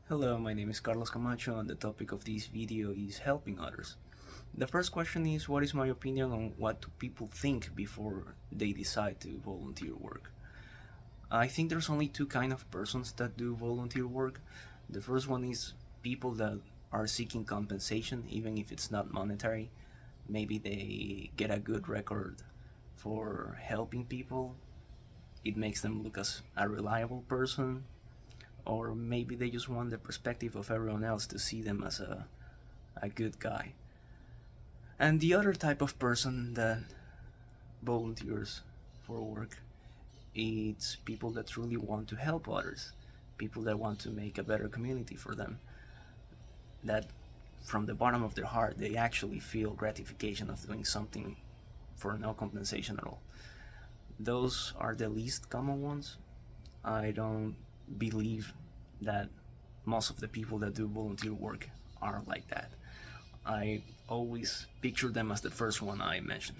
Hello, my name is Carlos Camacho and the topic of this video is helping others. The first question is, what is my opinion on what do people think before they decide to volunteer work? I think there's only two kind of persons that do volunteer work. The first one is people that are seeking compensation even if it's not monetary. Maybe they get a good record for helping people. It makes them look as a reliable person, or maybe they just want the perspective of everyone else to see them as a good guy. And the other type of person that volunteers for work, it's people that truly want to help others, people that want to make a better community for them, that from the bottom of their heart they actually feel gratification of doing something for no compensation at all. Those are the least common ones. I don't believe that most of the people that do volunteer work are like that. I always picture them as the first one I mentioned.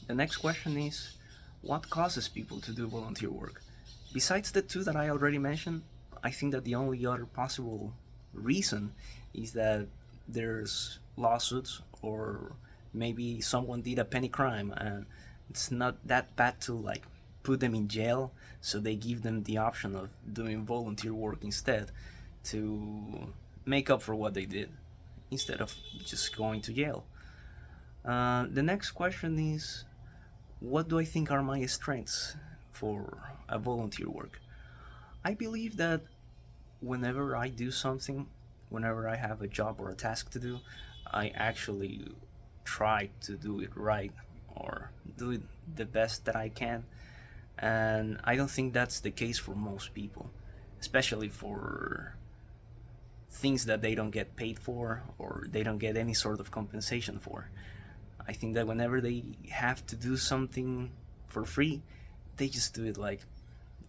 The next question is, what causes people to do volunteer work? Besides the two that I already mentioned, I think that the only other possible reason is that there's lawsuits, or maybe someone did a penny crime and it's not that bad to put them in jail, so they give them the option of doing volunteer work instead to make up for what they did instead of just going to jail. The next question is, what do I think are my strengths for a volunteer work? I believe that whenever I do something, whenever I have a job or a task to do, I actually try to do it right or do it the best that I can. And I don't think that's the case for most people, especially for things that they don't get paid for or they don't get any sort of compensation for. I think that whenever they have to do something for free, they just do it like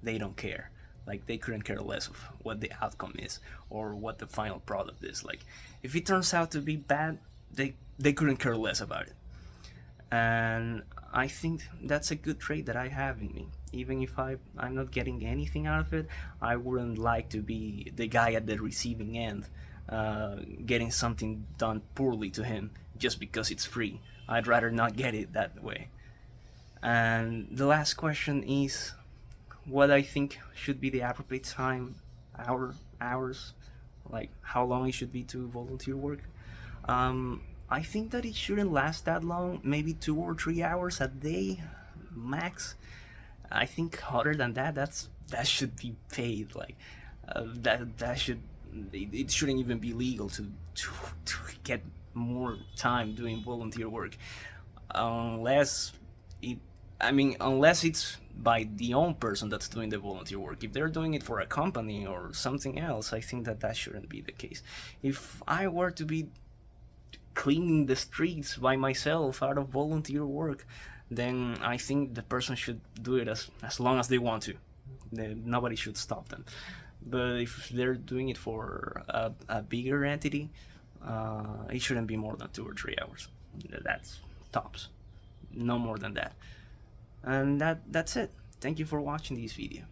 they don't care. Like they couldn't care less of what the outcome is or what the final product is. Like if it turns out to be bad, they couldn't care less about it. And I think that's a good trait that I have in me. Even if I'm not getting anything out of it, I wouldn't like to be the guy at the receiving end, getting something done poorly to him just because it's free. I'd rather not get it that way. And the last question is, what I think should be the appropriate time, hours, like how long it should be to volunteer work. I think that it shouldn't last that long, maybe 2 or 3 hours a day max. I think other than that, that should be paid. Like that should it shouldn't even be legal to get more time doing volunteer work, unless it. I mean, unless it's by the own person that's doing the volunteer work. If they're doing it for a company or something else, I think that that shouldn't be the case. If I were to be cleaning the streets by myself out of volunteer work, then I think the person should do it as long as they want to. Nobody should stop them. But if they're doing it for a bigger entity, it shouldn't be more than 2 or 3 hours. That's tops. No more than that. And that's it. Thank you for watching this video.